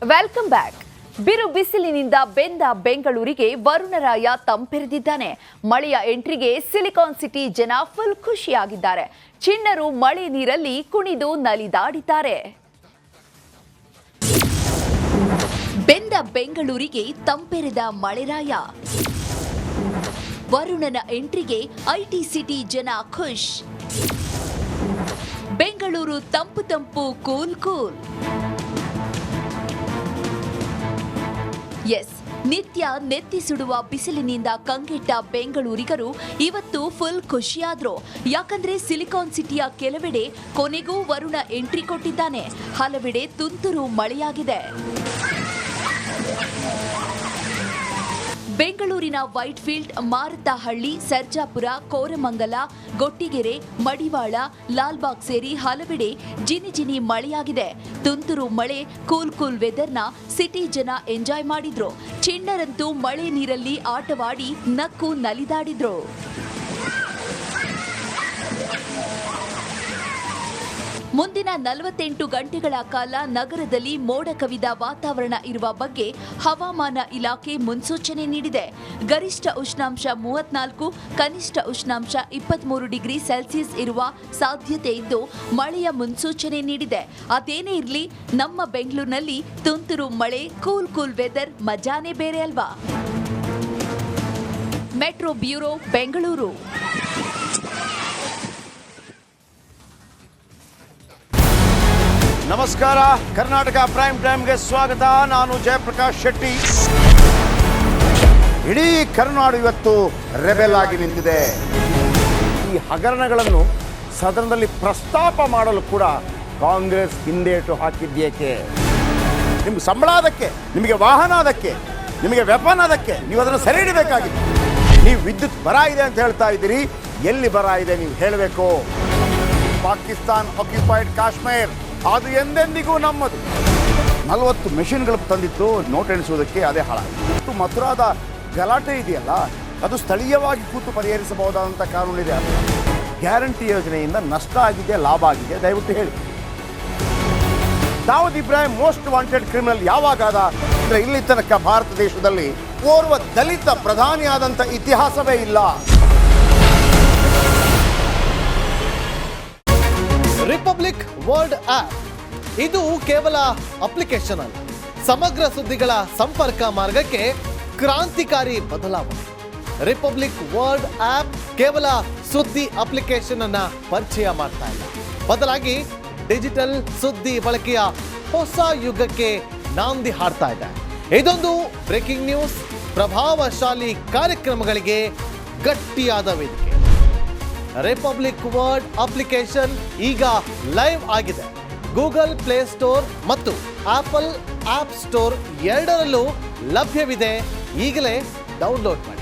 Welcome back. ಬಿರು ಬಿಸಿಲಿನಿಂದ ಬೆಂದ ಬೆಂಗಳೂರಿಗೆ ವರುಣರಾಯ ತಂಪೆರೆದಿದ್ದಾನೆ. ಮಳೆಯ ಎಂಟ್ರಿಗೆ ಸಿಲಿಕಾನ್ ಸಿಟಿ ಜನ ಫುಲ್ ಖುಷಿಯಾಗಿದ್ದಾರೆ. ಚಿಣ್ಣರು ಮಳೆ ನೀರಲ್ಲಿ ಕುಣಿದು ನಲಿದಾಡಿದ್ದಾರೆ. ಬೆಂದ ಬೆಂಗಳೂರಿಗೆ ತಂಪೆರೆದ ಮಳೆರಾಯ. ವರುಣನ ಎಂಟ್ರಿಗೆ ಐಟಿ ಸಿಟಿ ಜನ ಖುಷ್. ಬೆಂಗಳೂರು ತಂಪು ತಂಪು ಕೂಲ್ ಕೂಲ್. ಎಸ್, ನಿತ್ಯ ನೆತ್ತಿ ಸುಡುವ ಬಿಸಿಲಿನಿಂದ ಕಂಗೆಟ್ಟ ಬೆಂಗಳೂರಿಗರು ಇವತ್ತು ಫುಲ್ ಖುಷಿಯಾದ್ರು. ಯಾಕಂದ್ರೆ ಸಿಲಿಕಾನ್ ಸಿಟಿಯ ಕೆಲವೆಡೆ ಕೊನೆಗೂ ವರುಣ ಎಂಟ್ರಿ ಕೊಟ್ಟಿದ್ದಾನೆ. ಹಲವೆಡೆ ತುಂತುರು ಮಳೆಯಾಗಿದೆ. ಬೆಂಗಳೂರಿನ ವೈಟ್ಫೀಲ್ಡ್, ಮಾರತಹಳ್ಳಿ, ಸರ್ಜಾಪುರ, ಕೋರಮಂಗಲ, ಗೊಟ್ಟಿಗೆರೆ, ಮಡಿವಾಳ, ಲಾಲ್ಬಾಗ್ ಸೇರಿ ಹಲವೆಡೆ ಜಿನಿ ಜಿನಿ ಮಳೆಯಾಗಿದೆ. ತುಂತುರು ಮಳೆ, ಕೂಲ್ ಕೂಲ್ ವೆದರ್ನ ಸಿಟಿ ಜನ ಎಂಜಾಯ್ ಮಾಡಿದ್ರು. ಚಿಣ್ಣರಂತೂ ಮಳೆ ನೀರಲ್ಲಿ ಆಟವಾಡಿ ನಕ್ಕು ನಲಿದಾಡಿದ್ರು. ಮುಂದಿನ 48 ಗಂಟೆಗಳ ಕಾಲ ನಗರದಲ್ಲಿ ಮೋಡ ಕವಿದ ವಾತಾವರಣ ಇರುವ ಬಗ್ಗೆ ಹವಾಮಾನ ಇಲಾಖೆ ಮುನ್ಸೂಚನೆ ನೀಡಿದೆ. ಗರಿಷ್ಠ ಉಷ್ಣಾಂಶ 34, ಕನಿಷ್ಠ ಉಷ್ಣಾಂಶ 23 ಡಿಗ್ರಿ ಸೆಲ್ಸಿಯಸ್ ಇರುವ ಸಾಧ್ಯತೆ ಇದ್ದು ಮಳೆಯ ಮುನ್ಸೂಚನೆ ನೀಡಿದೆ. ಅದೇನೇ ಇರಲಿ, ನಮ್ಮ ಬೆಂಗಳೂರಿನಲ್ಲಿ ತುಂತುರು ಮಳೆ, ಕೂಲ್ ಕೂಲ್ ವೆದರ್ ಮಜಾನೇ ಬೇರೆ ಅಲ್ವಾ? Metro bureau, Bengaluru. ನಮಸ್ಕಾರ, ಕರ್ನಾಟಕ ಪ್ರೈಮ್ ಟೈಮ್ಗೆ ಸ್ವಾಗತ. ನಾನು ಜಯಪ್ರಕಾಶ್ ಶೆಟ್ಟಿ. ಇಡೀ ಕರ್ನಾಡು ಇವತ್ತು ರೆಬೆಲ್ ಆಗಿ ನಿಂತಿದೆ. ಈ ಹಗರಣಗಳನ್ನು ಸದನದಲ್ಲಿ ಪ್ರಸ್ತಾಪ ಮಾಡಲು ಕೂಡ ಕಾಂಗ್ರೆಸ್ ಹಿಂದೇಟು ಹಾಕಿದ್ದೇಕೆ? ನಿಮ್ಗೆ ಸಂಬಳ ಅದಕ್ಕೆ, ನಿಮಗೆ ವಾಹನ ಅದಕ್ಕೆ, ನಿಮಗೆ ವೆಪನ್ ಅದಕ್ಕೆ, ನೀವು ಅದನ್ನು ಸೆರೆ ಹಿಡಿಬೇಕಾಗಿದೆ. ನೀವು ವಿದ್ಯುತ್ ಬರ ಇದೆ ಅಂತ ಹೇಳ್ತಾ ಇದ್ದೀರಿ, ಎಲ್ಲಿ ಬರ ಇದೆ ನೀವು ಹೇಳಬೇಕು. ಪಾಕಿಸ್ತಾನ್ ಆಕ್ಯುಪೈಡ್ ಕಾಶ್ಮೀರ್ ಅದು ಎಂದೆಂದಿಗೂ ನಮ್ಮದು. 40 ಮೆಷಿನ್ಗಳು ತಂದಿತ್ತು ನೋಟ್ ಎಣಿಸುವುದಕ್ಕೆ, ಅದೇ ಹಾಳಾಯಿತು. ಮಥುರಾದ ಗಲಾಟೆ ಇದೆಯಲ್ಲ, ಅದು ಸ್ಥಳೀಯವಾಗಿ ಕೂತು ಪರಿಹರಿಸಬಹುದಾದಂಥ ಕಾನೂನಿದೆ. ಗ್ಯಾರಂಟಿ ಯೋಜನೆಯಿಂದ ನಷ್ಟ ಆಗಿದೆ, ಲಾಭ ಆಗಿದೆ, ದಯವಿಟ್ಟು ಹೇಳಿ. Dawood Ibrahim most wanted criminal ಯಾವಾಗಾದ ಅಂದರೆ ಇಲ್ಲಿ ತನಕ ಭಾರತ ದೇಶದಲ್ಲಿ ಓರ್ವ ದಲಿತ ಪ್ರಧಾನಿಯಾದಂಥ ಇತಿಹಾಸವೇ ಇಲ್ಲ. ರಿಪಬ್ಲಿಕ್ ವರ್ಲ್ಡ್ ಆಪ್ ಇದು ಕೇವಲ ಅಪ್ಲಿಕೇಶನ್ ಅಲ್ಲ, ಸಮಗ್ರ ಸುದ್ದಿಗಳ ಸಂಪರ್ಕ ಮಾರ್ಗಕ್ಕೆ ಕ್ರಾಂತಿಕಾರಿ ಬದಲಾವಣೆ. ರಿಪಬ್ಲಿಕ್ ವರ್ಲ್ಡ್ ಆಪ್ ಕೇವಲ ಸುದ್ದಿ ಅಪ್ಲಿಕೇಶನ್ ಅನ್ನ ಪರಿಚಯ ಮಾಡ್ತಾ ಇಲ್ಲ, ಬದಲಾಗಿ ಡಿಜಿಟಲ್ ಸುದ್ದಿ ಬಳಕೆಯ ಹೊಸ ಯುಗಕ್ಕೆ ನಾಂದಿ ಹಾಡ್ತಾ ಇದೆ. ಇದೊಂದು ಬ್ರೇಕಿಂಗ್ ನ್ಯೂಸ್, ಪ್ರಭಾವಶಾಲಿ ಕಾರ್ಯಕ್ರಮಗಳಿಗೆ ಗಟ್ಟಿಯಾದ ವೇದಿಕೆ. ರಿಪಬ್ಲಿಕ್ ವರ್ಲ್ಡ್ ಅಪ್ಲಿಕೇಶನ್ ಈಗ ಲೈವ್ ಆಗಿದೆ. ಗೂಗಲ್ ಪ್ಲೇ ಸ್ಟೋರ್ ಮತ್ತು ಆಪಲ್ ಆಪ್ ಸ್ಟೋರ್ ಎರಡರಲ್ಲೂ ಲಭ್ಯವಿದೆ. ಈಗಲೇ ಡೌನ್ಲೋಡ್ ಮಾಡಿ.